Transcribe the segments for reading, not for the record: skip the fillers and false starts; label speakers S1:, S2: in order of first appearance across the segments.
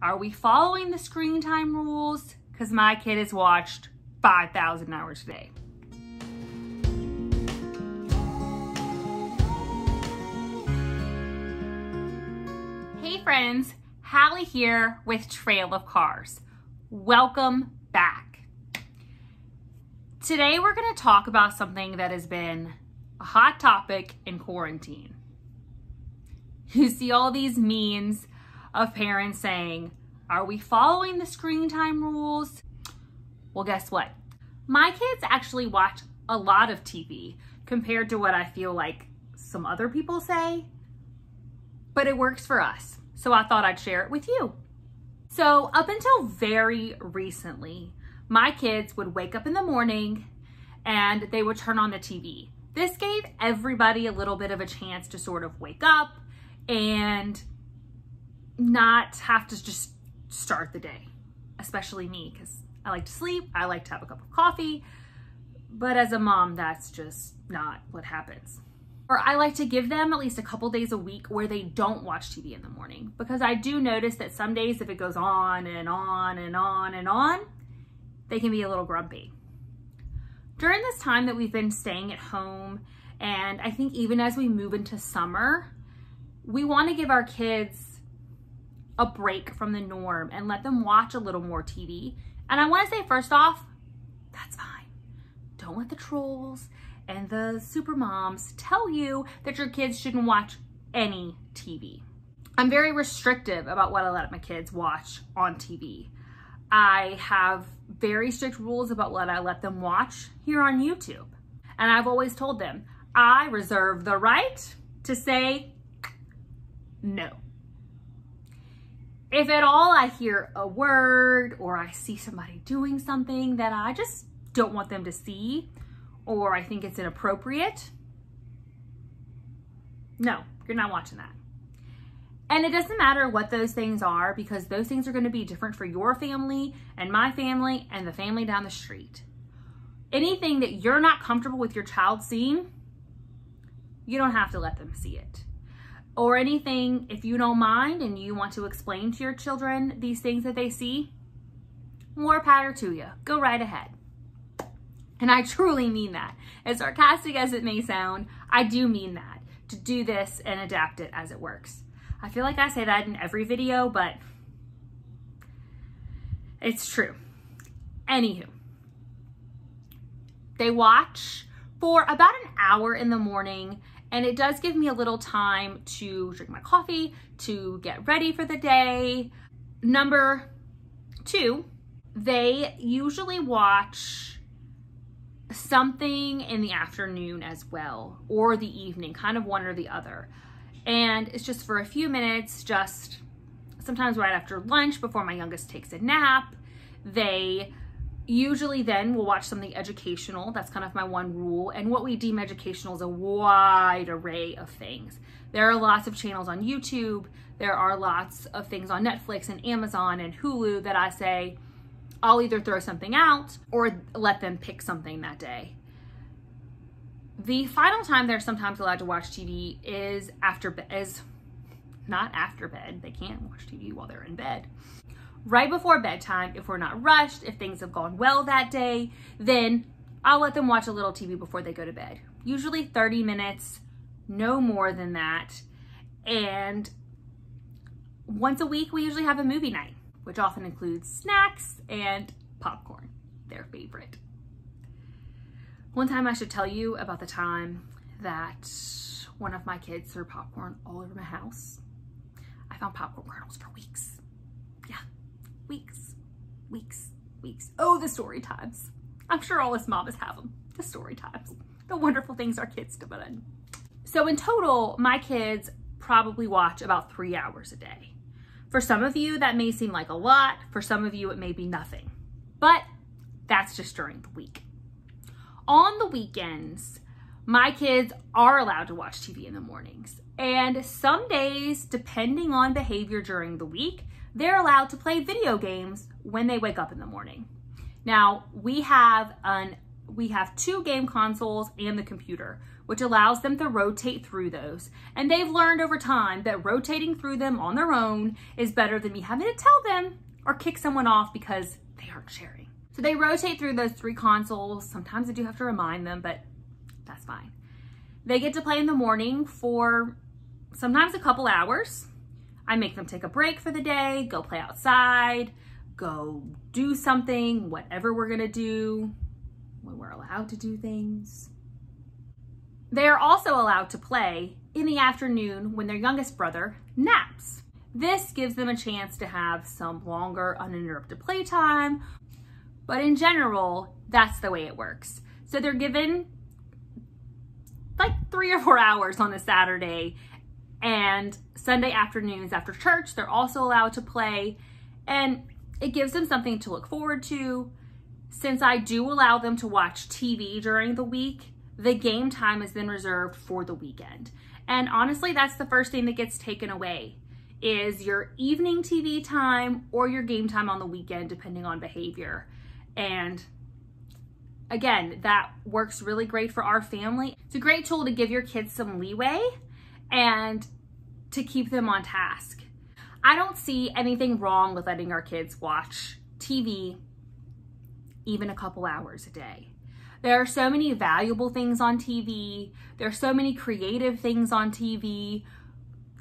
S1: Are we following the screen time rules? Because my kid has watched 5,000 hours a day. Hey friends, Hallie here with Trail of Cars. Welcome back. Today we're going to talk about something that has been a hot topic in quarantine. You see all these memes of parents saying, are we following the screen time rules? Well, guess what? My kids actually watch a lot of TV compared to what I feel like some other people say, but it works for us. So I thought I'd share it with you. So up until very recently, my kids would wake up in the morning and they would turn on the TV. This gave everybody a little bit of a chance to sort of wake up and not have to just start the day, especially me, because I like to sleep, I like to have a cup of coffee, but as a mom, that's just not what happens. Or I like to give them at least a couple days a week where they don't watch TV in the morning, because I do notice that some days if it goes on and on and on and on, they can be a little grumpy. During this time that we've been staying at home, and I think even as we move into summer, we want to give our kids a break from the norm and let them watch a little more TV. And I want to say first off, that's fine. Don't let the trolls and the super moms tell you that your kids shouldn't watch any TV. I'm very restrictive about what I let my kids watch on TV. I have very strict rules about what I let them watch here on YouTube. And I've always told them, I reserve the right to say no. If at all I hear a word or I see somebody doing something that I just don't want them to see, or I think it's inappropriate, no, you're not watching that. And it doesn't matter what those things are, because those things are going to be different for your family and my family and the family down the street. Anything that you're not comfortable with your child seeing, you don't have to let them see it. Or anything, if you don't mind and you want to explain to your children these things that they see, more power to you. Go right ahead. And I truly mean that. As sarcastic as it may sound, I do mean that. To do this and adapt it as it works. I feel like I say that in every video, but it's true. Anywho, they watch for about an hour in the morning, and it does give me a little time to drink my coffee, to get ready for the day. Number 2, they usually watch something in the afternoon as well, or the evening, kind of one or the other. And it's just for a few minutes, just sometimes right after lunch before my youngest takes a nap. They usually then will watch something educational. That's kind of my one rule. And what we deem educational is a wide array of things. There are lots of channels on YouTube. There are lots of things on Netflix and Amazon and Hulu that I say, I'll either throw something out or let them pick something that day. The final time they're sometimes allowed to watch TV is not after bed. They can't watch TV while they're in bed. Right before bedtime, if we're not rushed, if things have gone well that day, then I'll let them watch a little TV before they go to bed. Usually 30 minutes, no more than that. And once a week, we usually have a movie night, which often includes snacks and popcorn, their favorite. One time I should tell you about the time that one of my kids threw popcorn all over my house. I found popcorn kernels for weeks. Yeah, weeks. Oh, the story times. I'm sure all us mamas have them. The story times. The wonderful things our kids do. So in total, my kids probably watch about 3 hours a day. For some of you, that may seem like a lot. For some of you, it may be nothing. But that's just during the week. On the weekends, my kids are allowed to watch TV in the mornings. And some days, depending on behavior during the week, they're allowed to play video games when they wake up in the morning. Now, we have 2 game consoles and the computer, which allows them to rotate through those. And they've learned over time that rotating through them on their own is better than me having to tell them or kick someone off because they aren't sharing. So they rotate through those 3 consoles. Sometimes I do have to remind them, but that's fine. They get to play in the morning for sometimes a couple hours. I make them take a break for the day, go play outside, go do something, whatever we're gonna do when we're allowed to do things. They are also allowed to play in the afternoon when their youngest brother naps. This gives them a chance to have some longer uninterrupted playtime, but in general, that's the way it works. So they're given like 3 or 4 hours on a Saturday, and Sunday afternoons after church, they're also allowed to play, and it gives them something to look forward to. Since I do allow them to watch TV during the week, the game time is then reserved for the weekend. And honestly, that's the first thing that gets taken away, is your evening TV time or your game time on the weekend, depending on behavior. And again, that works really great for our family. It's a great tool to give your kids some leeway and to keep them on task. I don't see anything wrong with letting our kids watch TV even a couple hours a day. There are so many valuable things on TV. There are so many creative things on TV.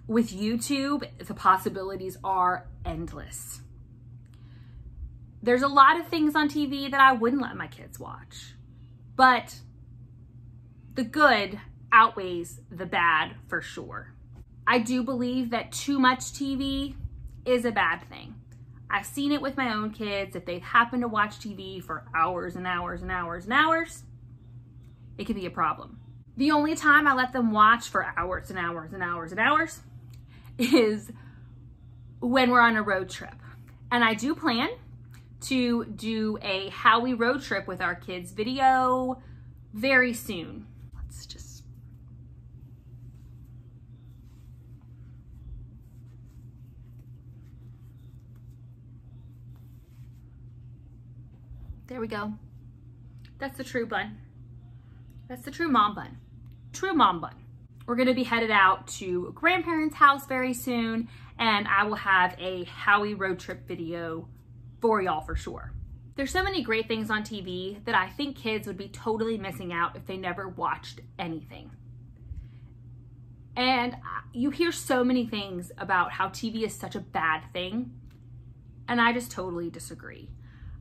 S1: With YouTube, the possibilities are endless. There's a lot of things on TV that I wouldn't let my kids watch, but the good outweighs the bad for sure. I do believe that too much TV is a bad thing. I've seen it with my own kids. If they've happened to watch TV for hours and hours and hours and hours, it can be a problem. The only time I let them watch for hours and hours and hours and hours is when we're on a road trip. And I do plan to do a Hallie road trip with our kids video very soon. Let's just... There we go. That's the true bun. That's the true mom bun. True mom bun. We're gonna be headed out to a grandparents' house very soon, and I will have a Hallie road trip video for y'all for sure. There's so many great things on TV that I think kids would be totally missing out if they never watched anything. And you hear so many things about how TV is such a bad thing, and I just totally disagree.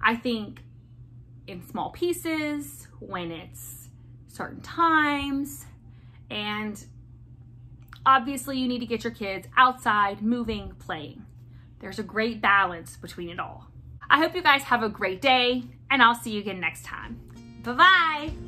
S1: I think in small pieces, when it's certain times, and obviously you need to get your kids outside, moving, playing. There's a great balance between it all. I hope you guys have a great day, and I'll see you again next time. Bye-bye.